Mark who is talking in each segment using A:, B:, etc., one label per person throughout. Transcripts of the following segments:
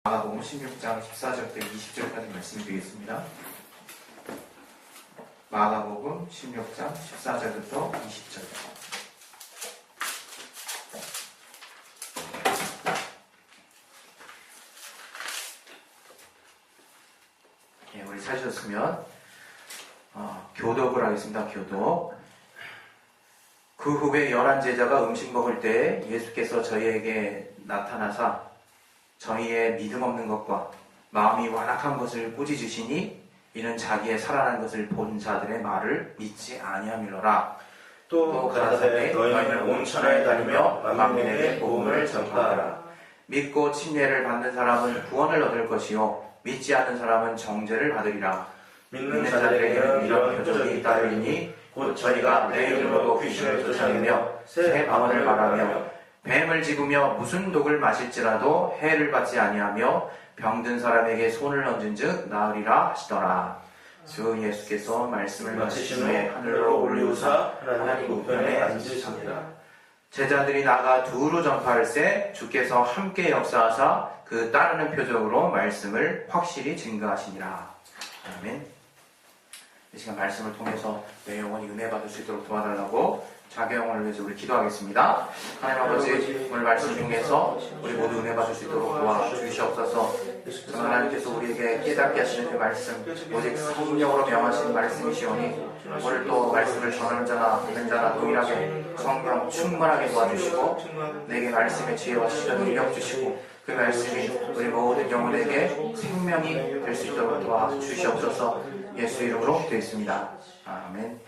A: 마가복음 16장 14절부터 20절까지 말씀드리겠습니다. 마가복음 16장 14절부터 20절. 우리 찾으셨으면 교독을 하겠습니다. 교독. 그 후에 11제자가 음식 먹을 때 예수께서 저희에게 나타나사 저희의 믿음 없는 것과 마음이 완악한 것을 꾸짖으시니 이는 자기의 살아난 것을 본 자들의 말을 믿지 아니함이로라. 또 가라사대 너희는 온 천하에 다니며 만민에게 복음을 전파하라. 믿고 침례를 받는 사람은 구원을 얻을 것이요 믿지 않는 사람은 정죄를 받으리라. 믿는 자들에게는 이런 표적이 따르리니 곧 저희가 내 이름으로 귀신을 쫓아내며 새 방언을 말하며 뱀을 집으며 무슨 독을 마실지라도 해를 받지 아니하며 병든 사람에게 손을 얹은즉 나으리라 하시더라. 주 예수께서 말씀을 마치신 후에 하늘로 올리우사 하나님 우편에 앉으십니다. 제자들이 나가 두루 전파할세 주께서 함께 역사하사 그 따르는 표적으로 말씀을 확실히 증거하시니라. 아멘. 이 시간 말씀을 통해서 내 영혼이 은혜 받을 수 있도록 도와달라고 자기 영혼을 위해서 우리 기도하겠습니다. 하나님 아버지, 오늘 말씀 중에서 우리 모두 은혜 받을 수 있도록 도와주시옵소서. 하나님께서 우리에게 깨닫게 하시는 그 말씀, 오직 성령으로 명하신 말씀이시오니 오늘 또 말씀을 전하는 자나 듣는 자나 동일하게 성령 충만하게 도와주시고 내게 말씀의 지혜와 시전 능력 주시고 그 말씀이 우리 모든 영혼에게 생명이 될 수 있도록 도와주시옵소서. 예수 이름으로 기도했습니다. 아멘.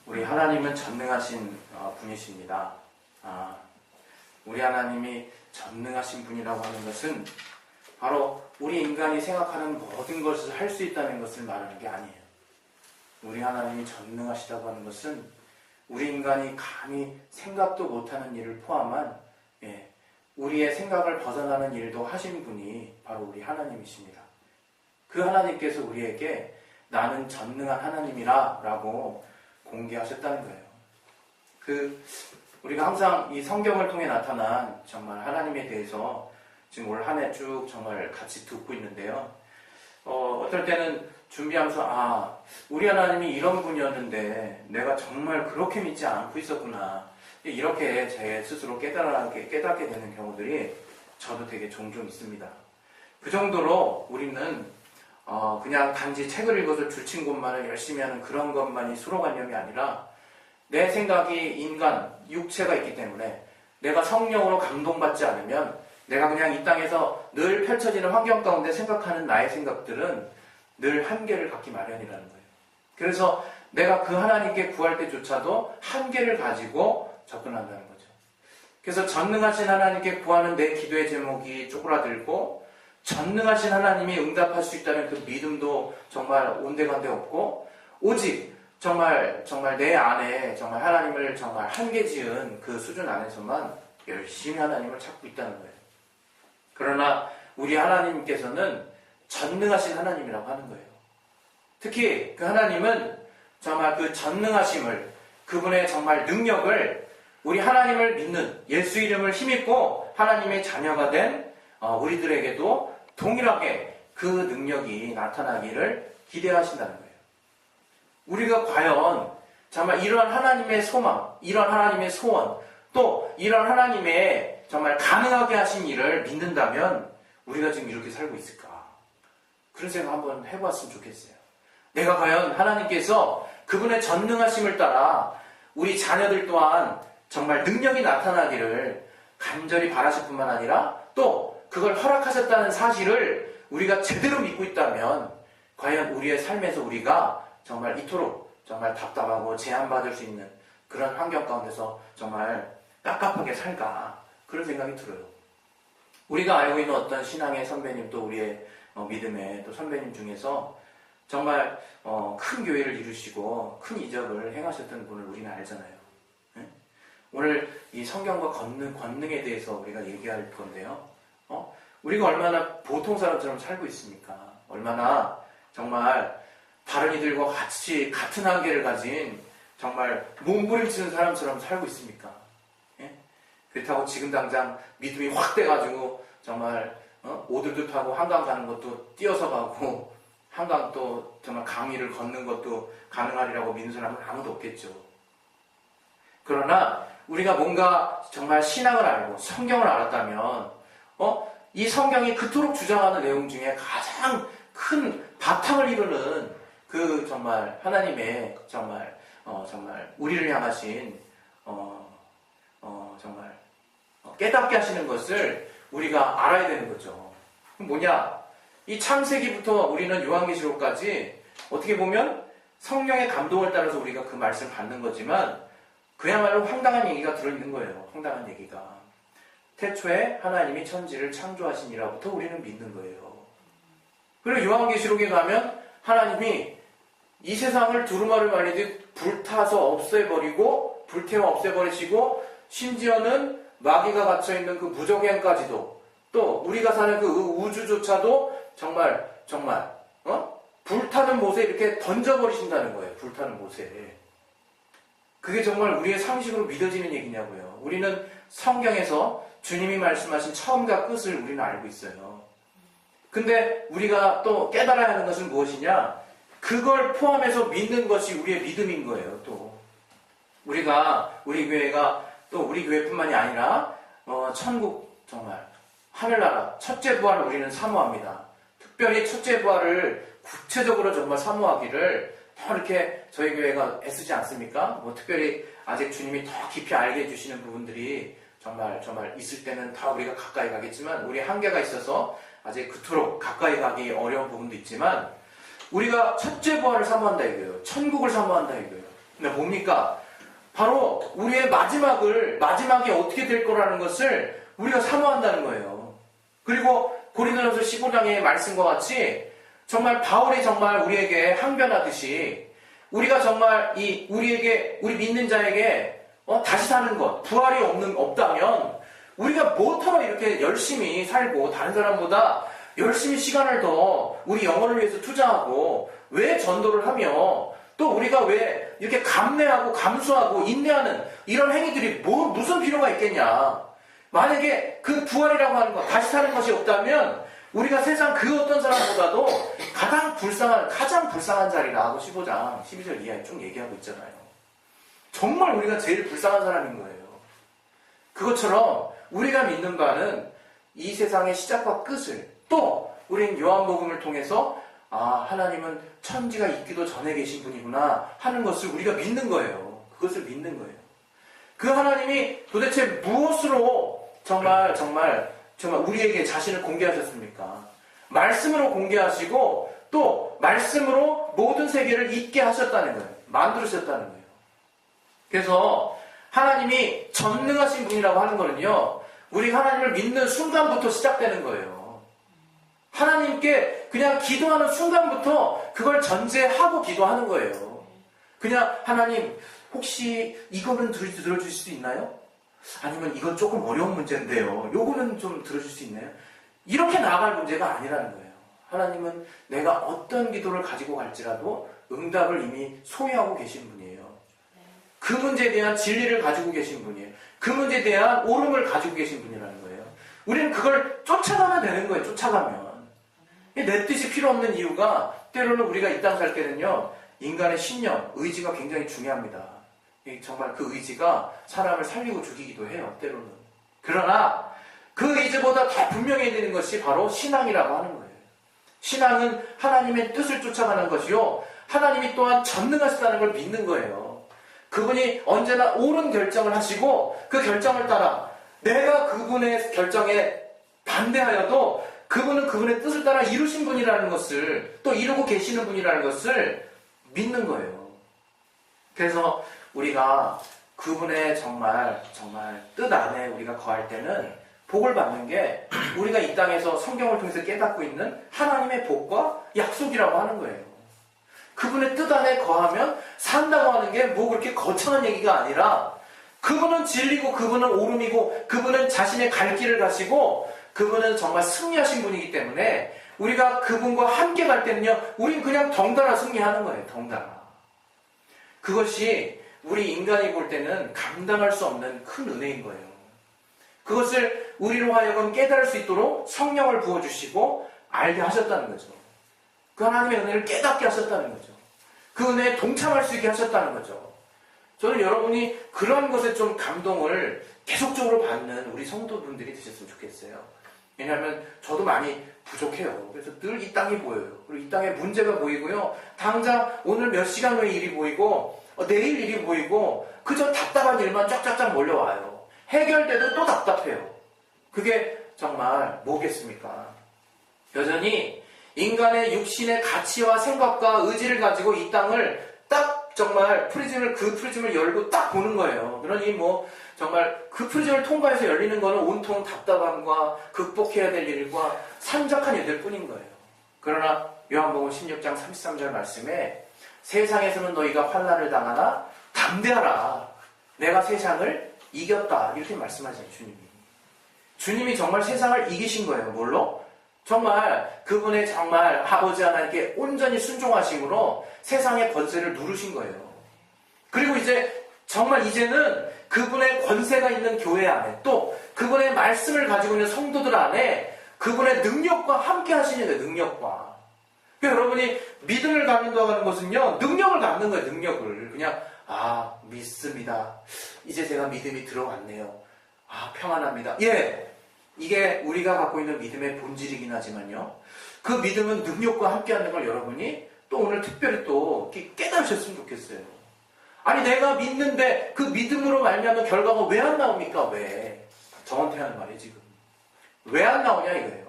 A: 우리 하나님은 전능하신 분이십니다. 우리 하나님이 전능하신 분이라고 하는 것은 바로 우리 인간이 생각하는 모든 것을 할 수 있다는 것을 말하는 게 아니에요. 우리 하나님이 전능하시다고 하는 것은 우리 인간이 감히 생각도 못하는 일을 포함한 우리의 생각을 벗어나는 일도 하신 분이 바로 우리 하나님이십니다. 그 하나님께서 우리에게 나는 전능한 하나님이라 라고 공개하셨다는 거예요. 우리가 항상 이 성경을 통해 나타난 정말 하나님에 대해서 지금 올 한 해 쭉 정말 같이 듣고 있는데요. 어떨 때는 준비하면서 우리 하나님이 이런 분이었는데 내가 정말 그렇게 믿지 않고 있었구나. 이렇게 제 스스로 깨닫게 되는 경우들이 저도 되게 종종 있습니다. 그 정도로 우리는 그냥 단지 책을 읽어서 줄친 것만을 열심히 하는 그런 것만이 수로관념이 아니라 내 생각이 인간, 육체가 있기 때문에 내가 성령으로 감동받지 않으면 내가 그냥 이 땅에서 늘 펼쳐지는 환경 가운데 생각하는 나의 생각들은 늘 한계를 갖기 마련이라는 거예요. 그래서 내가 그 하나님께 구할 때조차도 한계를 가지고 접근한다는 거죠. 그래서 전능하신 하나님께 구하는 내 기도의 제목이 쪼그라들고 전능하신 하나님이 응답할 수 있다는 그 믿음도 정말 온데간데 없고 오직 정말 내 안에 정말 하나님을 정말 한계 지은 그 수준 안에서만 열심히 하나님을 찾고 있다는 거예요. 그러나 우리 하나님께서는 전능하신 하나님이라고 하는 거예요. 특히 그 하나님은 정말 그 전능하심을 그분의 정말 능력을 우리 하나님을 믿는 예수 이름을 힘입고 하나님의 자녀가 된 우리들에게도 동일하게 그 능력이 나타나기를 기대하신다는 거예요. 우리가 과연 정말 이런 하나님의 소망, 이런 하나님의 소원, 또 이런 하나님의 정말 가능하게 하신 일을 믿는다면 우리가 지금 이렇게 살고 있을까? 그런 생각 한번 해봤으면 좋겠어요. 내가 과연 하나님께서 그분의 전능하심을 따라 우리 자녀들 또한 정말 능력이 나타나기를 간절히 바라실 뿐만 아니라 또 그걸 허락하셨다는 사실을 우리가 제대로 믿고 있다면 과연 우리의 삶에서 우리가 정말 이토록 정말 답답하고 제한받을 수 있는 그런 환경 가운데서 정말 깝깝하게 살까 그런 생각이 들어요. 우리가 알고 있는 어떤 신앙의 선배님 또 우리의 믿음의 또 선배님 중에서 정말 큰 교회를 이루시고 큰 이적을 행하셨던 분을 우리는 알잖아요. 오늘 이 성경과 권능에 대해서 우리가 얘기할 건데요. 우리가 얼마나 보통 사람처럼 살고 있습니까? 얼마나 정말 다른 이들과 같이 같은 한계를 가진 정말 몸부림치는 사람처럼 살고 있습니까? 그렇다고 지금 당장 믿음이 확 돼가지고 정말 오들도 타고 한강 가는 것도 뛰어서 가고 한강 또 정말 강위를 걷는 것도 가능하리라고 믿는 사람은 아무도 없겠죠. 그러나 우리가 뭔가 정말 신앙을 알고 성경을 알았다면 이 성경이 그토록 주장하는 내용 중에 가장 큰 바탕을 이루는 그 정말 하나님의 정말 우리를 향하신 정말 깨닫게 하시는 것을 우리가 알아야 되는 거죠. 뭐냐? 이 창세기부터 우리는 요한계시록까지 어떻게 보면 성령의 감동을 따라서 우리가 그 말씀을 받는 거지만 그야말로 황당한 얘기가 들어있는 거예요. 황당한 얘기가. 태초에 하나님이 천지를 창조하시니라부터 우리는 믿는 거예요. 그리고 요한계시록에 가면 하나님이 이 세상을 두루마를 말리듯 불타서 없애버리고 불태워 없애버리시고 심지어는 마귀가 갇혀있는 그 무저갱까지도 또 우리가 사는 그 우주조차도 정말 불타는 못에 이렇게 던져버리신다는 거예요. 불타는 못에. 그게 정말 우리의 상식으로 믿어지는 얘기냐고요. 우리는 성경에서 주님이 말씀하신 처음과 끝을 우리는 알고 있어요. 근데 우리가 또 깨달아야 하는 것은 무엇이냐? 그걸 포함해서 믿는 것이 우리의 믿음인 거예요. 또 우리 교회가 또 우리 교회뿐만이 아니라 천국 정말 하늘나라 첫째 부활을 우리는 사모합니다. 특별히 첫째 부활을 구체적으로 정말 사모하기를 더 이렇게 저희 교회가 애쓰지 않습니까? 특별히 아직 주님이 더 깊이 알게 해주시는 부분들이 정말 있을 때는 다 우리가 가까이 가겠지만 우리 한계가 있어서 아직 그토록 가까이 가기 어려운 부분도 있지만 우리가 첫째 부활을 사모한다 이거예요. 천국을 사모한다 이거예요. 근데 뭡니까? 바로 우리의 마지막이 어떻게 될 거라는 것을 우리가 사모한다는 거예요. 그리고 고린도전서 15장의 말씀과 같이 정말 바울이 정말 우리에게 항변하듯이 우리가 정말 우리 믿는 자에게 다시 사는 것, 부활이 없다면 우리가 뭐처럼 이렇게 열심히 살고 다른 사람보다 열심히 시간을 더 우리 영혼을 위해서 투자하고 왜 전도를 하며 또 우리가 왜 이렇게 감내하고 감수하고 인내하는 이런 행위들이 무슨 필요가 있겠냐. 만약에 그 부활이라고 하는 것, 다시 사는 것이 없다면 우리가 세상 그 어떤 사람보다도 가장 불쌍한 자리라 하고 15장 12절 이하에 쭉 얘기하고 있잖아요. 정말 우리가 제일 불쌍한 사람인 거예요. 그것처럼 우리가 믿는 바는 이 세상의 시작과 끝을 또 우린 요한복음을 통해서 하나님은 천지가 있기도 전에 계신 분이구나 하는 것을 우리가 믿는 거예요. 그것을 믿는 거예요. 그 하나님이 도대체 무엇으로 정말 우리에게 자신을 공개하셨습니까? 말씀으로 공개하시고 또 말씀으로 모든 세계를 있게 하셨다는 거예요. 만들으셨다는 거예요. 그래서 하나님이 전능하신 분이라고 하는 거는요, 우리 하나님을 믿는 순간부터 시작되는 거예요. 하나님께 그냥 기도하는 순간부터 그걸 전제하고 기도하는 거예요. 그냥 하나님 혹시 이거는 들어주실 수 있나요? 아니면 이건 조금 어려운 문제인데요. 요거는 좀 들어줄 수 있나요? 이렇게 나아갈 문제가 아니라는 거예요. 하나님은 내가 어떤 기도를 가지고 갈지라도 응답을 이미 소유하고 계신 분이에요. 그 문제에 대한 진리를 가지고 계신 분이에요. 그 문제에 대한 옳음을 가지고 계신 분이라는 거예요. 우리는 그걸 쫓아가면 되는 거예요. 쫓아가면. 내 뜻이 필요 없는 이유가 때로는 우리가 이 땅 살 때는요. 인간의 신념, 의지가 굉장히 중요합니다. 정말 그 의지가 사람을 살리고 죽이기도 해요. 때로는. 그러나 그 의지보다 더 분명해야 되는 것이 바로 신앙이라고 하는 거예요. 신앙은 하나님의 뜻을 쫓아가는 것이요. 하나님이 또한 전능하시다는 걸 믿는 거예요. 그분이 언제나 옳은 결정을 하시고 그 결정을 따라 내가 그분의 결정에 반대하여도 그분은 그분의 뜻을 따라 이루신 분이라는 것을 또 이루고 계시는 분이라는 것을 믿는 거예요. 그래서 우리가 그분의 정말 뜻 안에 우리가 거할 때는 복을 받는 게 우리가 이 땅에서 성경을 통해서 깨닫고 있는 하나님의 복과 약속이라고 하는 거예요. 그분의 뜻 안에 거하면 산다고 하는 게 뭐 그렇게 거창한 얘기가 아니라 그분은 진리고 그분은 옳음이고 그분은 자신의 갈 길을 가시고 그분은 정말 승리하신 분이기 때문에 우리가 그분과 함께 갈 때는요, 우린 그냥 덩달아 승리하는 거예요. 덩달아. 그것이 우리 인간이 볼 때는 감당할 수 없는 큰 은혜인 거예요. 그것을 우리로 하여금 깨달을 수 있도록 성령을 부어주시고 알게 하셨다는 거죠. 그 하나님의 은혜를 깨닫게 하셨다는 거죠. 그 은혜에 동참할 수 있게 하셨다는 거죠. 저는 여러분이 그런 것에 좀 감동을 계속적으로 받는 우리 성도분들이 되셨으면 좋겠어요. 왜냐하면 저도 많이 부족해요. 그래서 늘 이 땅이 보여요. 그리고 이 땅에 문제가 보이고요. 당장 오늘 몇 시간 후에 일이 보이고 내일 일이 보이고 그저 답답한 일만 쫙쫙쫙 몰려와요. 해결돼도 또 답답해요. 그게 정말 뭐겠습니까? 여전히 인간의 육신의 가치와 생각과 의지를 가지고 이 땅을 딱 정말 그 프리즘을 열고 딱 보는 거예요. 그러니 정말 그 프리즘을 통과해서 열리는 거는 온통 답답함과 극복해야 될 일과 산적한 일들 뿐인 거예요. 그러나 요한복음 16장 33절 말씀에 세상에서는 너희가 환난을 당하나 담대하라. 내가 세상을 이겼다. 이렇게 말씀하세요, 주님이. 주님이 정말 세상을 이기신 거예요. 뭘로? 정말 그분의 정말 아버지 하나님께 온전히 순종하심으로 세상의 권세를 누르신 거예요. 그리고 이제는 그분의 권세가 있는 교회 안에 또 그분의 말씀을 가지고 있는 성도들 안에 그분의 능력과 함께 하시는 거예요. 능력과. 그러니까 여러분이 믿음을 갖는다고 하는 것은요. 능력을 갖는 거예요. 능력을. 그냥 믿습니다. 이제 제가 믿음이 들어왔네요. 평안합니다. 예. 이게 우리가 갖고 있는 믿음의 본질이긴 하지만요. 그 믿음은 능력과 함께하는 걸 여러분이 또 오늘 특별히 또 깨달으셨으면 좋겠어요. 아니 내가 믿는데 그 믿음으로 말미암은 결과가 왜 안 나옵니까? 왜? 저한테 하는 말이에요 지금. 왜 안 나오냐 이거예요.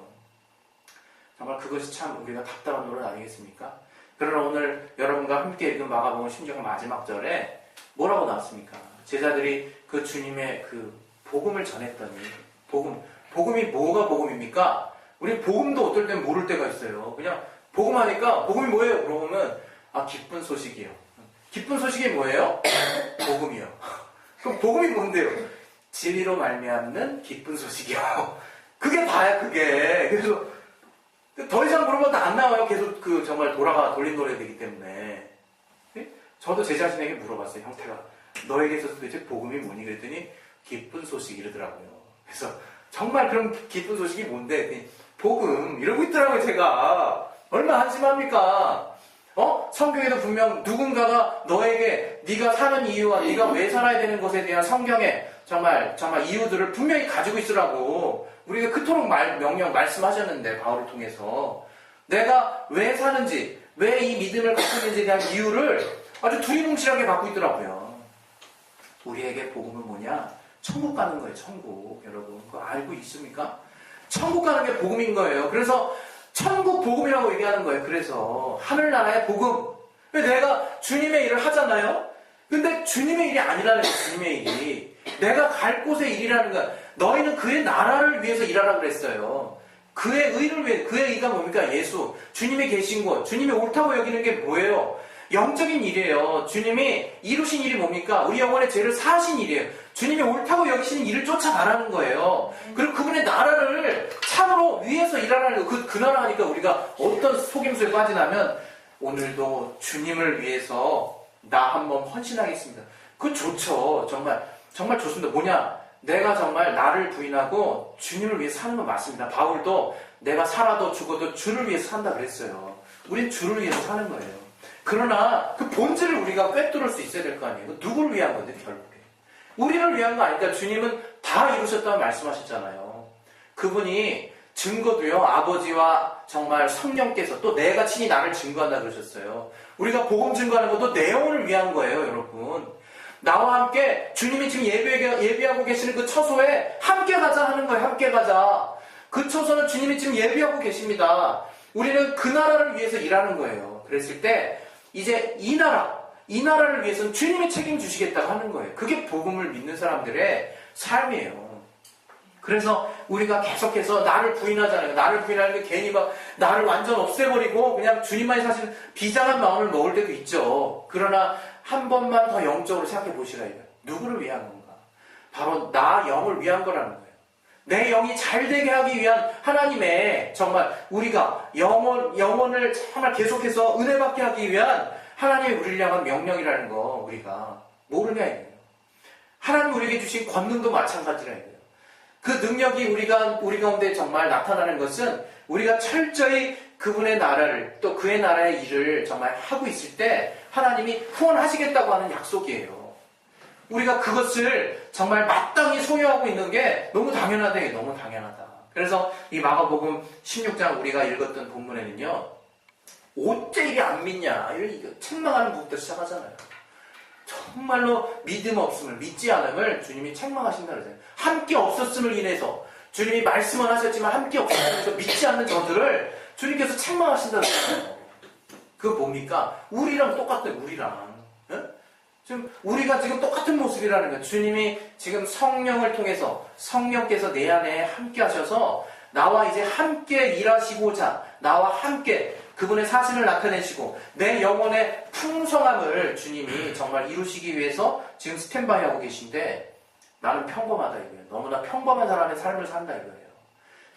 A: 정말 그것이 참 우리가 답답한 노릇 아니겠습니까? 그러나 오늘 여러분과 함께 읽은 마가복음 16장 마지막 절에 뭐라고 나왔습니까? 제자들이 그 주님의 그 복음을 전했더니 복음이 뭐가 복음입니까? 우리 복음도 어떨 땐 모를 때가 있어요. 그냥 복음하니까 복음이 뭐예요? 물어보면 기쁜 소식이요. 기쁜 소식이 뭐예요? 복음이요. 그럼 복음이 뭔데요? 진리로 말미암는 기쁜 소식이요. 그게 다야 그게. 그래서 더 이상 물어봐도 안 나와요. 계속 정말 돌린 노래 되기 때문에. 저도 제 자신에게 물어봤어요. 형태가 너에게서 도대체 복음이 뭐니? 그랬더니 기쁜 소식 이러더라고요. 그래서 정말 그런 기쁜 소식이 뭔데? 복음 이러고 있더라고요. 제가 얼마나 한심합니까? 성경에도 분명 누군가가 너에게 네가 사는 이유와 네가 왜 살아야 되는 것에 대한 성경의 정말 이유들을 분명히 가지고 있으라고 우리가 그토록 명령 말씀하셨는데 바울을 통해서 내가 왜 사는지 왜 이 믿음을 갖고 있는지에 대한 이유를 아주 두리뭉실하게 갖고 있더라고요. 우리에게 복음은 뭐냐? 천국 가는 거예요. 천국. 여러분 그거 알고 있습니까? 천국 가는 게 복음인 거예요. 그래서 천국 복음이라고 얘기하는 거예요. 그래서 하늘나라의 복음. 내가 주님의 일을 하잖아요. 근데 주님의 일이 아니라는 거예요. 주님의 일이. 내가 갈 곳의 일이라는 거야. 너희는 그의 나라를 위해서 일하라 그랬어요. 그의 의를 위해. 그의 의가 뭡니까? 예수. 주님이 계신 곳. 주님이 옳다고 여기는 게 뭐예요? 영적인 일이에요. 주님이 이루신 일이 뭡니까? 우리 영혼의 죄를 사하신 일이에요. 주님이 옳다고 여기시는 일을 쫓아가라는 거예요. 그리고 그분의 나라를 참으로 위해서 일하라는 거. 그 나라 하니까 우리가 어떤 속임수에 빠지냐면 오늘도 주님을 위해서 나 한번 헌신하겠습니다. 그거 좋죠. 정말 좋습니다. 뭐냐? 내가 정말 나를 부인하고 주님을 위해 사는 건 맞습니다. 바울도 내가 살아도 죽어도 주를 위해서 산다 그랬어요. 우린 주를 위해서 사는 거예요. 그러나 그 본질을 우리가 꿰뚫을 수 있어야 될 거 아니에요. 누구를 위한 건데 결국에. 우리를 위한 거 아니까 주님은 다 이루셨다고 말씀하셨잖아요. 그분이 증거도요. 아버지와 정말 성령께서 또 내가 친히 나를 증거한다 그러셨어요. 우리가 복음 증거하는 것도 내 영혼을 위한 거예요. 여러분. 나와 함께 주님이 지금 예비하고 계시는 그 처소에 함께 가자 하는 거예요. 함께 가자. 그 처소는 주님이 지금 예비하고 계십니다. 우리는 그 나라를 위해서 일하는 거예요. 그랬을 때 이제 이 나라를 위해서는 주님이 책임지시겠다고 하는 거예요. 그게 복음을 믿는 사람들의 삶이에요. 그래서 우리가 계속해서 나를 부인하잖아요. 나를 부인하는 게 괜히 나를 완전 없애버리고 그냥 주님만이 사실 비장한 마음을 먹을 때도 있죠. 그러나 한 번만 더 영적으로 생각해 보시라 이거예요. 누구를 위한 건가? 바로 나 영을 위한 거라는 거예요. 내 영이 잘 되게 하기 위한 하나님의 정말 우리가 영혼을 정말 계속해서 은혜 받게 하기 위한 하나님의 우리를 향한 명령이라는 거 우리가 모르냐 이거예요. 하나님 우리에게 주신 권능도 마찬가지라 이거예요. 그 능력이 우리 가운데 정말 나타나는 것은 우리가 철저히 그분의 나라를 또 그의 나라의 일을 정말 하고 있을 때 하나님이 후원하시겠다고 하는 약속이에요. 우리가 그것을 정말 마땅히 소유하고 있는 게 너무 당연하다. 너무 당연하다. 그래서 이 마가복음 16장 우리가 읽었던 본문에는요. 어째 이리 안 믿냐? 이거 책망하는 부분부터 시작하잖아요. 정말로 믿음 없음을, 믿지 않음을 주님이 책망하신다 그러잖아요. 함께 없었음을 인해서 주님이 말씀은 하셨지만 함께 없었으면서 믿지 않는 저들을 주님께서 책망하신다 그러잖아요. 그거 뭡니까? 우리랑 똑같아요. 우리랑. 지금 우리가 지금 똑같은 모습이라는 거예요. 주님이 지금 성령을 통해서 성령께서 내 안에 함께 하셔서 나와 이제 함께 일하시고자 나와 함께 그분의 사실을 나타내시고 내 영혼의 풍성함을 주님이 정말 이루시기 위해서 지금 스탠바이 하고 계신데 나는 평범하다 이거예요. 너무나 평범한 사람의 삶을 산다 이거예요.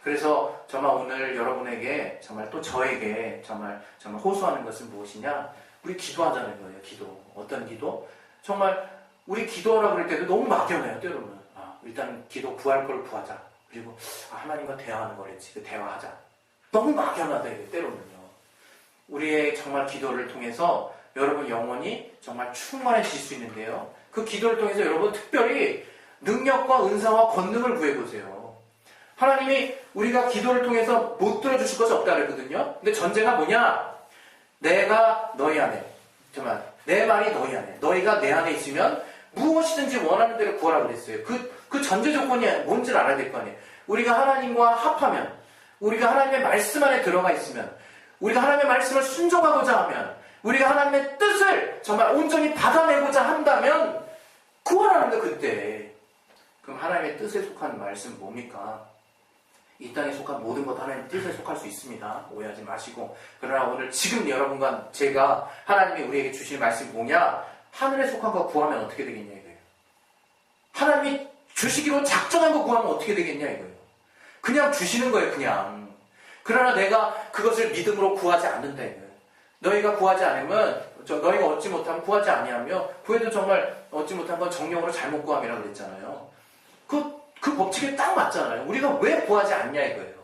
A: 그래서 정말 오늘 여러분에게 정말 또 저에게 정말 호소하는 것은 무엇이냐? 우리 기도하자는 거예요. 기도. 어떤 기도? 정말 우리 기도하라 그럴 때도 너무 막연해요. 때로는. 일단 기도 구할 걸 구하자. 그리고 하나님과 대화하는 거랬지. 그 대화하자. 너무 막연하다 이게 때로는요. 우리의 정말 기도를 통해서 여러분 영혼이 정말 충만해질 수 있는데요. 그 기도를 통해서 여러분 특별히 능력과 은사와 권능을 구해보세요. 하나님이 우리가 기도를 통해서 못 들어주실 것이 없다 그랬거든요. 근데 전제가 뭐냐? 내가 너희 안에, 정말 내 말이 너희 안에, 너희가 내 안에 있으면 무엇이든지 원하는 대로 구하라 그랬어요. 그 전제 조건이 뭔지를 알아야 될 거 아니에요. 우리가 하나님과 합하면, 우리가 하나님의 말씀 안에 들어가 있으면, 우리가 하나님의 말씀을 순종하고자 하면, 우리가 하나님의 뜻을 정말 온전히 받아내고자 한다면 구하라는 거 그때. 그럼 하나님의 뜻에 속한 말씀 뭡니까? 이 땅에 속한 모든 것 하나님의 뜻에 속할 수 있습니다. 오해하지 마시고. 그러나 오늘 지금 여러분과 제가 하나님이 우리에게 주실 말씀이 뭐냐? 하늘에 속한 거 구하면 어떻게 되겠냐 이거예요. 하나님이 주시기로 작정한 거 구하면 어떻게 되겠냐 이거예요. 그냥 주시는 거예요. 그냥. 그러나 내가 그것을 믿음으로 구하지 않는다 이거예요. 너희가 구하지 않으면 너희가 얻지 못하면 구하지 아니하며 구해도 정말 얻지 못한 건 정령으로 잘못 구함이라고 그랬잖아요. 그 법칙에 딱 맞잖아요. 우리가 왜 구하지 않냐 이거예요.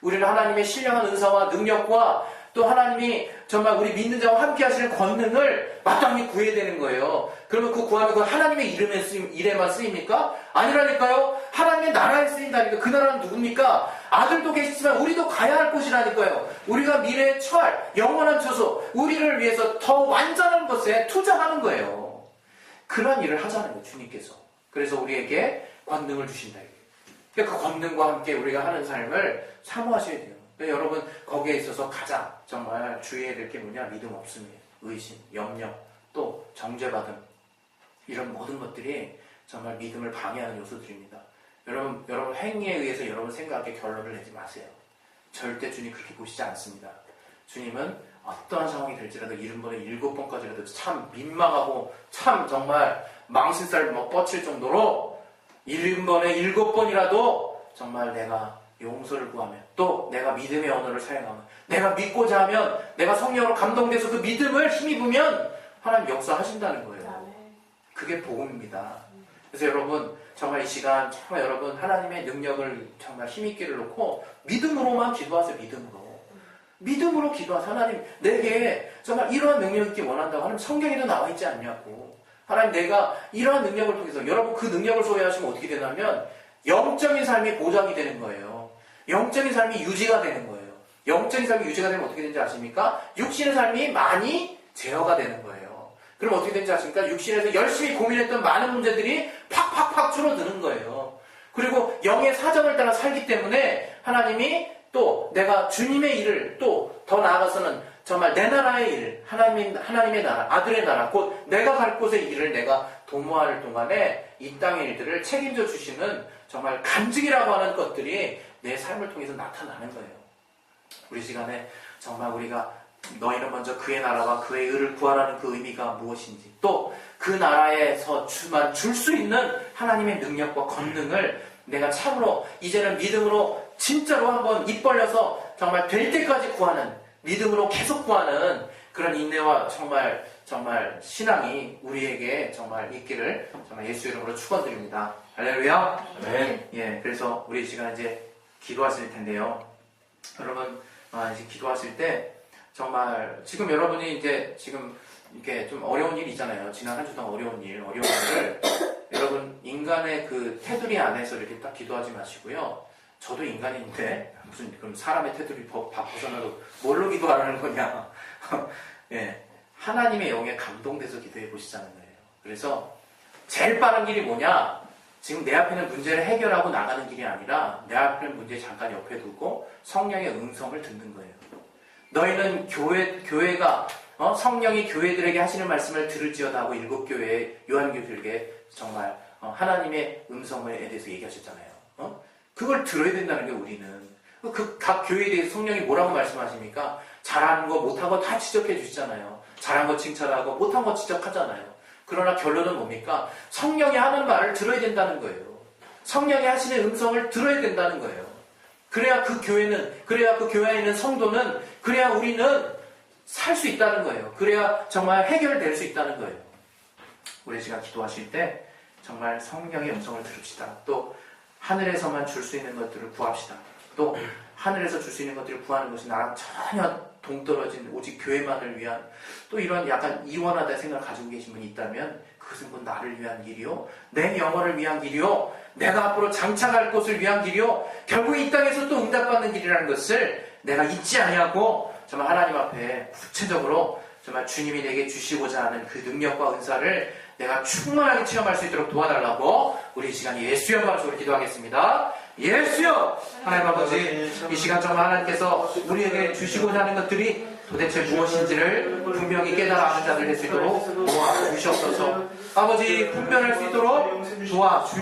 A: 우리는 하나님의 신령한 은사와 능력과 또 하나님이 정말 우리 믿는 자와 함께 하시는 권능을 마땅히 구해야 되는 거예요. 그러면 그 구하면 그 하나님의 이름에만 쓰입니까? 아니라니까요. 하나님의 나라에 쓰인다니까. 그 나라는 누굽니까? 아들도 계시지만 우리도 가야 할 곳이라니까요. 우리가 미래의 철, 영원한 처소, 우리를 위해서 더 완전한 것에 투자하는 거예요. 그런 일을 하자는 거예요. 주님께서. 그래서 우리에게 권능을 주신다. 그러니까 그 권능과 함께 우리가 하는 삶을 사모하셔야 돼요. 그러니까 여러분 거기에 있어서 가장 정말 주의해야 될 게 뭐냐? 믿음 없음이에요. 의심, 염려, 또 정죄받음 이런 모든 것들이 정말 믿음을 방해하는 요소들입니다. 여러분 행위에 의해서 여러분 생각에 결론을 내지 마세요. 절대 주님 그렇게 보시지 않습니다. 주님은 어떠한 상황이 될지라도 70번에 7번까지라도 참 민망하고 참 정말 망신살 뻗칠 정도로 70번에 7번이라도 정말 내가 용서를 구하면 또 내가 믿음의 언어를 사용하면 내가 믿고자 하면 내가 성령으로 감동돼서 그 믿음을 힘입으면 하나님 역사하신다는 거예요. 그게 복음입니다. 그래서 여러분 정말 이 시간 정말 여러분 하나님의 능력을 정말 힘있게를 놓고 믿음으로만 기도하세요. 믿음으로 기도하세요. 하나님 내게 정말 이러한 능력 있게 원한다고 하나님 성경에도 나와 있지 않냐고. 하나님 내가 이러한 능력을 통해서 여러분 그 능력을 소유하시면 어떻게 되냐면 영적인 삶이 보장이 되는 거예요. 영적인 삶이 유지가 되는 거예요. 영적인 삶이 유지가 되면 어떻게 되는지 아십니까? 육신의 삶이 많이 제어가 되는 거예요. 그럼 어떻게 되는지 아십니까? 육신에서 열심히 고민했던 많은 문제들이 팍팍팍 줄어드는 거예요. 그리고 영의 사정을 따라 살기 때문에 하나님이 또 내가 주님의 일을 또 더 나아가서는 정말 내 나라의 일, 하나님의 나라, 아들의 나라, 곧 내가 갈 곳의 일을 내가 도모할 동안에 이 땅의 일들을 책임져 주시는 정말 간증이라고 하는 것들이 내 삶을 통해서 나타나는 거예요. 우리 시간에 정말 우리가 너희는 먼저 그의 나라와 그의 의를 구하라는 그 의미가 무엇인지 또 그 나라에서 줄 수 있는 하나님의 능력과 권능을 내가 참으로 이제는 믿음으로 진짜로 한번 입 벌려서 정말 될 때까지 구하는 믿음으로 계속 구하는 그런 인내와 정말 신앙이 우리에게 정말 있기를 정말 예수 이름으로 축원드립니다. 할렐루야.
B: 네.
A: 예, 그래서 우리 이 시간 이제 기도하실 텐데요. 여러분, 이제 기도하실 때 정말 지금 여러분이 이제 지금 이렇게 좀 어려운 일 있잖아요. 지난 한 주 동안 어려운 일을 여러분 인간의 그 테두리 안에서 이렇게 딱 기도하지 마시고요. 저도 인간인데 무슨 그럼 사람의 테두리 벗어나도 뭘로 기도하라는 거냐? 예, 하나님의 영에 감동돼서 기도해 보시자는 거예요. 그래서 제일 빠른 길이 뭐냐? 지금 내 앞에 있는 문제를 해결하고 나가는 길이 아니라 내 앞에 있는 문제 잠깐 옆에 두고 성령의 음성을 듣는 거예요. 너희는 교회가 성령이 교회들에게 하시는 말씀을 들을지어다 하고 7교회 요한교회들에게 정말 하나님의 음성에 대해서 얘기하셨잖아요. 그걸 들어야 된다는 게 우리는 그 각 교회에 대해서 성령이 뭐라고 말씀하십니까? 잘하는 거 못한 거 다 지적해 주시잖아요. 잘한 거 칭찬하고 못한 거 지적하잖아요. 그러나 결론은 뭡니까? 성령이 하는 말을 들어야 된다는 거예요. 성령이 하시는 음성을 들어야 된다는 거예요. 그래야 그 교회 안에 있는 성도는, 그래야 우리는 살 수 있다는 거예요. 그래야 정말 해결될 수 있다는 거예요. 우리 시간 기도하실 때 정말 성령의 음성을 들읍시다. 또 하늘에서만 줄 수 있는 것들을 구합시다. 또 하늘에서 줄 수 있는 것들을 구하는 것이 나랑 전혀 동떨어진 오직 교회만을 위한, 또 이런 약간 이원하다 생각을 가지고 계신 분이 있다면 그것은 곧 나를 위한 길이요, 내 영혼을 위한 길이요, 내가 앞으로 장차갈 곳을 위한 길이요, 결국 이 땅에서 또 응답받는 길이라는 것을 내가 잊지 아니하고 정말 하나님 앞에 구체적으로 정말 주님이 내게 주시고자 하는 그 능력과 은사를 내가 충만하게 체험할 수 있도록 도와달라고 우리 이 시간 예수여 말씀으로 기도하겠습니다. 예수여! 하나님 아버지, 이 시간 정말 하나님께서 우리에게 주시고자 하는 것들이 도대체 무엇인지를 분명히 깨달아 아는 자들 될 수 있도록 도와주시옵소서. 아버지, 분별할 수 있도록 도와주시옵소서.